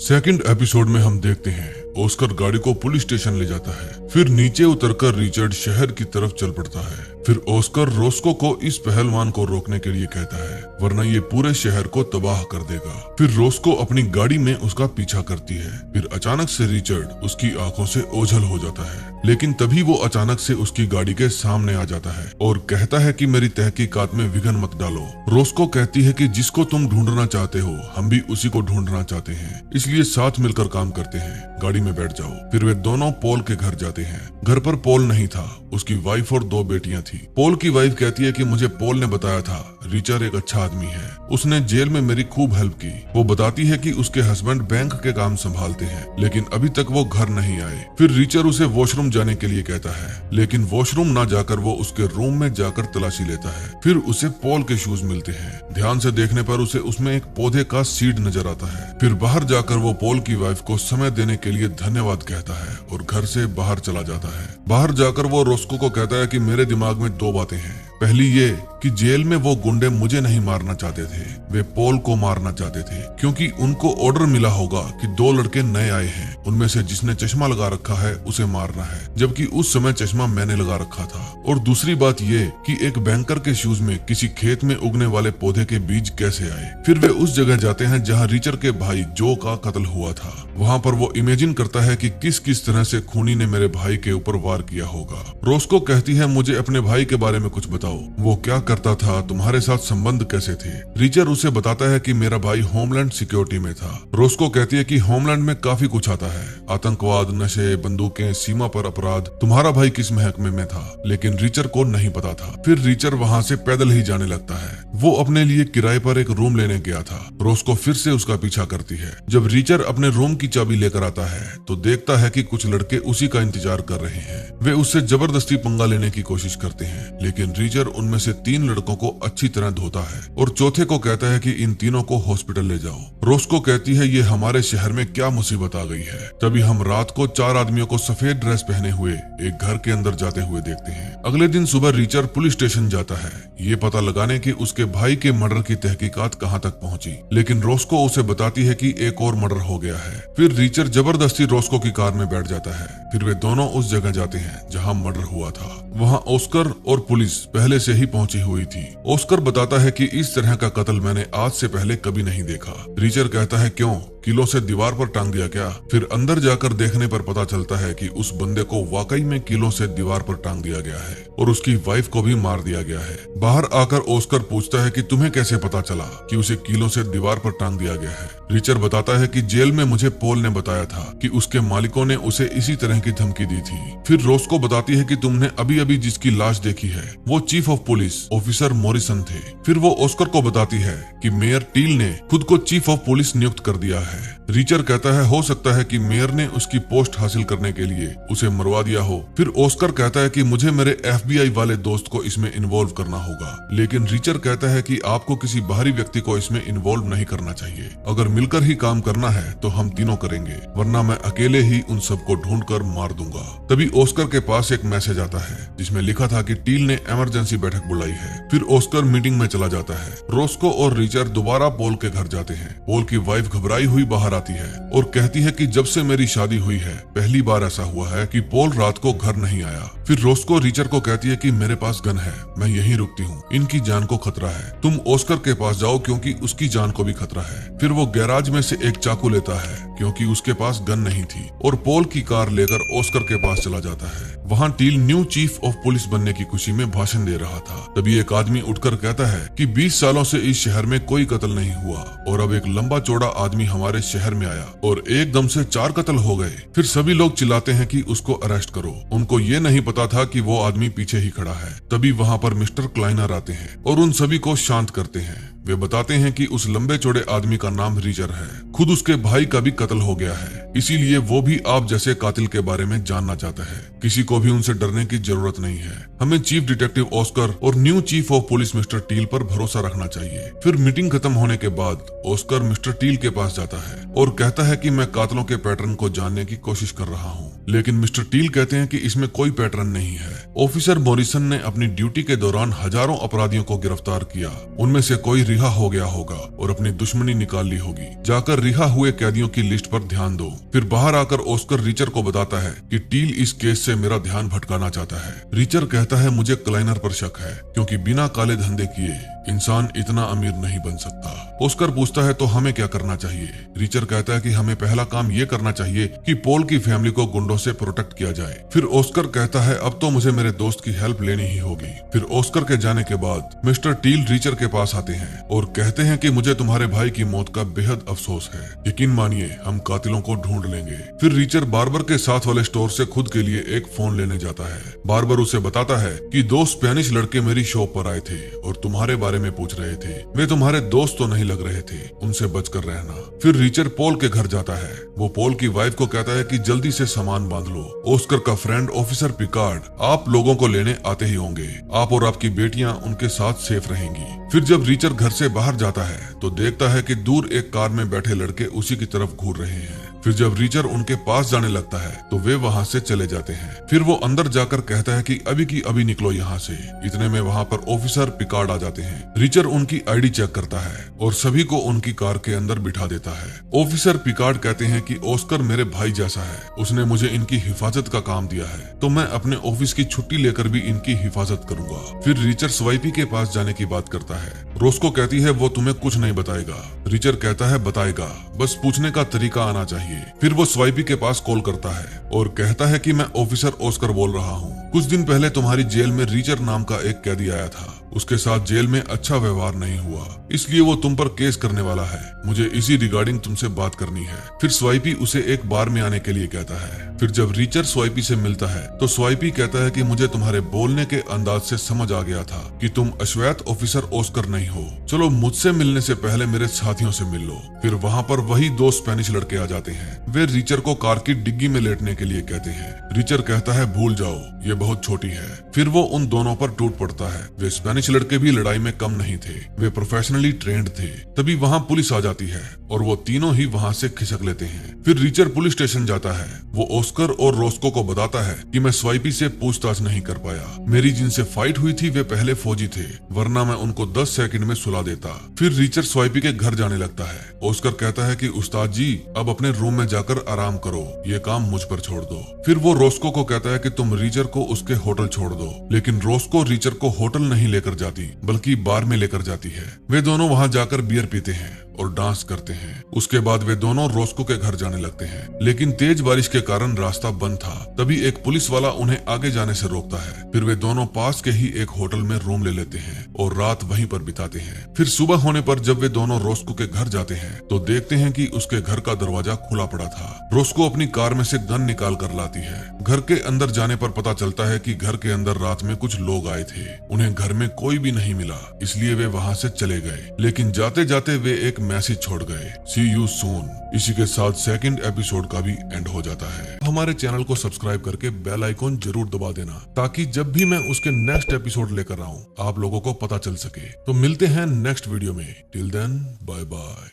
Second episode में हम देखते हैं ऑस्कर गाड़ी को पुलिस स्टेशन ले जाता है। फिर नीचे उतरकर रिचर्ड शहर की तरफ चल पड़ता है। फिर ऑस्कर रोस्को को इस पहलवान को रोकने के लिए कहता है, वरना ये पूरे शहर को तबाह कर देगा। फिर रोस्को अपनी गाड़ी में उसका पीछा करती है। फिर अचानक से रिचर्ड उसकी आंखों से ओझल हो जाता है, लेकिन तभी वो अचानक से उसकी गाड़ी के सामने आ जाता है और कहता है कि मेरी तहकीकात में विघ्न मत डालो। रोस्को कहती है कि जिसको तुम ढूंढना चाहते हो हम भी उसी को ढूंढना चाहते हैं, इसलिए साथ मिलकर काम करते हैं, गाड़ी में बैठ जाओ। फिर वे दोनों पॉल के घर जाते हैं। घर पर पॉल नहीं था, उसकी वाइफ और 2 बेटियां थी। पॉल की वाइफ कहती है कि मुझे पॉल ने बताया था रिचर्ड एक अच्छा आदमी है, उसने जेल में मेरी खूब हेल्प की। वो बताती है कि उसके हस्बैंड बैंक के काम संभालते हैं, लेकिन अभी तक वो घर नहीं आए। फिर रिचर्ड उसे वॉशरूम जाने के लिए कहता है, लेकिन वॉशरूम ना जाकर वो उसके रूम में जाकर तलाशी लेता है। फिर उसे पॉल के शूज मिलते हैं। ध्यान से देखने पर उसे उसमें एक पौधे का सीड नजर आता है। फिर बाहर जाकर वो पॉल की वाइफ को समय देने के लिए धन्यवाद कहता है और घर से बाहर चला जाता है। बाहर जाकर वो रोस्को को कहता है कि मेरे दिमाग में 2 बातें हैं। पहली ये कि जेल में वो गुंडे मुझे नहीं मारना चाहते थे, वे पॉल को मारना चाहते थे, क्योंकि उनको ऑर्डर मिला होगा कि 2 लड़के नए आए हैं, उनमें से जिसने चश्मा लगा रखा है उसे मारना है, जबकि उस समय चश्मा मैंने लगा रखा था। और दूसरी बात ये कि एक बैंकर के शूज में किसी खेत में उगने वाले पौधे के बीज कैसे आए। फिर वे उस जगह जाते हैं जहाँ रिचर्ड के भाई जो का कत्ल हुआ था। वहाँ पर वो इमेजिन करता है कि किस किस तरह से खूनी ने मेरे भाई के ऊपर वार किया होगा। रोस्को कहती है, मुझे अपने भाई के बारे में कुछ बताओ, वो क्या करता था, तुम्हारे साथ संबंध कैसे थे। रिचर्ड उसे बताता है कि मेरा भाई होमलैंड सिक्योरिटी में था। रोस्को कहती है कि होमलैंड में काफी कुछ आता है, आतंकवाद, नशे, बंदूकें, सीमा पर अपराध। तुम्हारा भाई किस महकमे में था, लेकिन रिचर्ड को नहीं पता था। फिर रिचर्ड वहाँ से पैदल ही जाने लगता है। वो अपने लिए किराए पर एक रूम लेने गया था। रोस्को फिर से उसका पीछा करती है। जब रिचर्ड अपने रूम की चाबी लेकर आता है तो देखता है कि कुछ लड़के उसी का इंतजार कर रहे हैं। वे उससे जबरदस्ती पंगा लेने की कोशिश करते हैं, लेकिन रिचर्ड उनमें से 3 लड़कों को अच्छी तरह धोता है और चौथे को कहता है कि इन तीनों को हॉस्पिटल ले जाओ। रोस्को कहती है, ये हमारे शहर में क्या मुसीबत आ गई है। तभी हम रात को 4 आदमियों को सफेद ड्रेस पहने हुए एक घर के अंदर जाते हुए देखते हैं। अगले दिन सुबह रिचर्ड पुलिस स्टेशन जाता है, ये पता लगाने की उसके भाई के मर्डर की तहकीकात कहां तक पहुंची, लेकिन रोस्को उसे बताती है कि एक और मर्डर हो गया है। फिर रिचर्ड जबरदस्ती रोस्को की कार में बैठ जाता है। फिर वे दोनों उस जगह जाते हैं जहां मर्डर हुआ था। वहां ऑस्कर और पुलिस पहले से ही पहुंची हुई थी। ऑस्कर बताता है कि इस तरह का कत्ल मैंने आज से पहले कभी नहीं देखा। रिचर्ड कहता है, क्यों, किलो से दीवार पर टांग दिया क्या। फिर अंदर जाकर देखने पर पता चलता है कि उस बंदे को वाकई में किलो से दीवार पर टांग दिया गया है और उसकी वाइफ को भी मार दिया गया है। बाहर आकर ऑस्कर पूछता है कि तुम्हें कैसे पता चला कि उसे किलो से दीवार पर टांग दिया गया है। रिचर्ड बताता है कि जेल में मुझे पॉल ने बताया था कि उसके मालिकों ने उसे इसी तरह की धमकी दी थी। फिर रोस्को बताती है कि तुमने अभी अभी जिसकी लाश देखी है वो chief of police officer Morrison थे। फिर वो ऑस्कर को बताती है कि मेयर टील ने खुद को चीफ ऑफ पुलिस नियुक्त कर दिया है। रिचर्ड कहता है, हो सकता है कि मेयर ने उसकी पोस्ट हासिल करने के लिए उसे मरवा दिया हो। फिर ऑस्कर कहता है कि मुझे मेरे FBI वाले दोस्त को इसमें इन्वॉल्व करना होगा, लेकिन रिचर्ड कहता है कि आपको किसी बाहरी व्यक्ति को इसमें इन्वॉल्व नहीं करना चाहिए। अगर मिलकर ही काम करना है तो हम तीनों करेंगे, वरना मैं अकेले ही उन सबको ढूंढकर मार दूंगा। तभी ऑस्कर के पास एक मैसेज आता है जिसमें लिखा था कि टील ने इमरजेंसी बैठक बुलाई है। फिर ऑस्कर मीटिंग में चला जाता है। रोस्को और रिचर्ड दोबारा पॉल के घर जाते हैं। पॉल की वाइफ घबराई हुई बाहर आती है और कहती है कि जब से मेरी शादी हुई है पहली बार ऐसा हुआ है कि पॉल रात को घर नहीं आया। फिर रोस्को रिचर्ड को कहती है कि मेरे पास गन है, मैं यहीं रुकती हूँ, इनकी जान को खतरा है, तुम ऑस्कर के पास जाओ क्योंकि उसकी जान को भी खतरा है। फिर वो गैराज में से एक चाकू लेता है क्योंकि उसके पास गन नहीं थी और पॉल की कार लेकर ऑस्कर के पास चला जाता है। वहाँ Teal new chief of police बनने की खुशी में भाषण दे रहा था। तभी एक आदमी उठकर कहता है कि 20 सालों से इस शहर में कोई कत्ल नहीं हुआ और अब एक लंबा चौड़ा आदमी हमारे शहर में आया और एकदम से 4 कत्ल हो गए। फिर सभी लोग चिल्लाते हैं कि उसको अरेस्ट करो। उनको ये नहीं पता था कि वो आदमी पीछे ही खड़ा है। तभी वहाँ पर मिस्टर क्लाइनर आते हैं और उन सभी को शांत करते हैं। वे बताते हैं कि उस लंबे चौड़े आदमी का नाम रिचर्ड है, खुद उसके भाई का भी कत्ल हो गया है, इसीलिए वो भी आप जैसे कातिल के बारे में जानना चाहता है। किसी को भी उनसे डरने की जरूरत नहीं है। हमें चीफ डिटेक्टिव ऑस्कर और new chief of police mister Teal पर भरोसा रखना चाहिए। फिर मीटिंग खत्म होने के बाद ऑस्कर मिस्टर टील के पास जाता है और कहता है कि मैं कातिलों के पैटर्न को जानने की कोशिश कर रहा हूँ। लेकिन मिस्टर टील कहते हैं कि इसमें कोई पैटर्न नहीं है। ऑफिसर मॉरिसन ने अपनी ड्यूटी के दौरान हजारों अपराधियों को गिरफ्तार किया, उनमें से कोई रिहा हो गया होगा और अपनी दुश्मनी निकाल ली होगी। जाकर रिहा हुए कैदियों की लिस्ट पर ध्यान दो। फिर बाहर आकर ऑस्कर रिचर को बताता है कि टील इस केस से मेरा ध्यान भटकाना चाहता है। रिचर कहता है मुझे क्लाइनर पर शक है, क्योंकि बिना काले धंधे किए इंसान इतना अमीर नहीं बन सकता। ऑस्कर पूछता है तो हमें क्या करना चाहिए? रिचर कहता है कि हमें पहला काम ये करना चाहिए कि पॉल की फैमिली को गुंडों से प्रोटेक्ट किया जाए। फिर ऑस्कर कहता है अब तो मुझे मेरे दोस्त की हेल्प लेनी ही होगी। फिर ऑस्कर के जाने के बाद मिस्टर टील रिचर के पास आते हैं और कहते हैं कि मुझे तुम्हारे भाई की मौत का बेहद अफसोस है। यकीन मानिए हम कातिलों को ढूंढ लेंगे। फिर रिचर बार्बर के साथ वाले स्टोर से खुद के लिए एक फोन लेने जाता है। बार्बर उसे बताता है कि दो स्पेनिश लड़के मेरी शॉप पर आए थे और तुम्हारे बारे में पूछ रहे थे। वे तुम्हारे दोस्त तो नहीं लग रहे थे, उनसे बचकर रहना। फिर रिचर पॉल के घर जाता है। वो पॉल की वाइफ को कहता है कि जल्दी से सामान बांध लो। ऑस्कर का फ्रेंड ऑफिसर पिकार्ड आप लोगों को लेने आते ही होंगे। आप और आपकी बेटियां उनके साथ सेफ रहेंगी। फिर जब रिचर घर से बाहर जाता है तो देखता है कि दूर एक कार में बैठे लड़के उसी की तरफ घूर रहे हैं। फिर जब रिचर उनके पास जाने लगता है तो वे वहां से चले जाते हैं। फिर वो अंदर जाकर कहता है कि अभी की अभी निकलो यहाँ से। इतने में वहाँ पर ऑफिसर पिकार्ड आ जाते हैं। रिचर उनकी आईडी चेक करता है और सभी को उनकी कार के अंदर बिठा देता है। ऑफिसर पिकार्ड कहते हैं कि ऑस्कर मेरे भाई जैसा है, उसने मुझे इनकी हिफाजत का काम दिया है, तो मैं अपने ऑफिस की छुट्टी लेकर भी इनकी हिफाजत करूंगा। फिर रिचर स्वाइपी के पास जाने की बात करता है। रोस्को कहती है वो तुम्हें कुछ नहीं बताएगा। रिचर कहता है बताएगा, बस पूछने का तरीका आना चाहिए। फिर वो स्वाइपी के पास कॉल करता है और कहता है कि मैं ऑफिसर ऑस्कर बोल रहा हूँ। कुछ दिन पहले तुम्हारी जेल में रिचर नाम का एक कैदी आया था। उसके साथ जेल में अच्छा व्यवहार नहीं हुआ, इसलिए वो तुम पर केस करने वाला है। मुझे इसी रिगार्डिंग तुमसे बात करनी है। फिर स्वाइपी उसे एक बार में आने के लिए कहता है। फिर जब रिचर स्वाइपी से मिलता है तो स्वाइपी कहता है कि मुझे तुम्हारे बोलने के अंदाज से समझ आ गया था कि तुम अश्वेत ऑफिसर ऑस्कर नहीं हो। चलो मुझसे मिलने से पहले मेरे साथियों से मिल लो। फिर वहाँ पर वही दो स्पेनिश लड़के आ जाते हैं। वे रिचर को कार की डिग्गी में लेटने के लिए कहते हैं। रिचर कहता है भूल जाओ, ये बहुत छोटी है। फिर वो उन दोनों पर टूट पड़ता है। वे स्पेनिश लड़के भी लड़ाई में कम नहीं थे, वे प्रोफेशनली ट्रेंड थे। तभी वहाँ पुलिस आ जाती है और वो तीनों ही वहाँ से खिसक लेते हैं। फिर रिचर पुलिस स्टेशन जाता है। वो ऑस्कर और रोस्को को बताता है कि मैं स्वाइपी से पूछताछ नहीं कर पाया। मेरी जिनसे फाइट हुई थी वे पहले फौजी थे, वरना मैं उनको 10 सेकंड में सुला देता। फिर रिचर स्वाइपी के घर जाने लगता है। ऑस्कर कहता है कि उस्ताद जी अब अपने रूम में जाकर आराम करो, ये काम मुझ पर छोड़ दो। फिर वो रोस्को को कहता है कि तुम रिचर को उसके होटल छोड़ दो, लेकिन रोस्को रिचर को होटल नहीं लेकर जाती बल्कि बार में लेकर जाती है। वे दोनों वहां जाकर बियर पीते हैं और डांस करते हैं। उसके बाद वे दोनों रोस्को के घर जाने लगते हैं, लेकिन तेज बारिश के कारण रास्ता बंद था। तभी एक पुलिस वाला उन्हें आगे जाने से रोकता है। फिर वे दोनों पास के ही एक होटल में रूम ले लेते हैं और रात वहीं पर बिताते हैं। फिर सुबह होने पर जब वे दोनों रोस्को के घर जाते हैं तो देखते हैं कि उसके घर का दरवाजा खुला पड़ा था। रोस्को अपनी कार में से गन निकाल कर लाती है। घर के अंदर जाने पर पता चलता है कि घर के अंदर रात में कुछ लोग आए थे। उन्हें घर में कोई भी नहीं मिला, इसलिए वे वहां से चले गए। लेकिन जाते जाते वे एक मैसेज छोड़ गए, सी यू सून। इसी के साथ सेकंड एपिसोड का भी एंड हो जाता है। हमारे चैनल को सब्सक्राइब करके बेल आइकॉन जरूर दबा देना, ताकि जब भी मैं उसके नेक्स्ट एपिसोड लेकर आऊं आप लोगों को पता चल सके। तो मिलते हैं नेक्स्ट वीडियो में। Till then bye bye.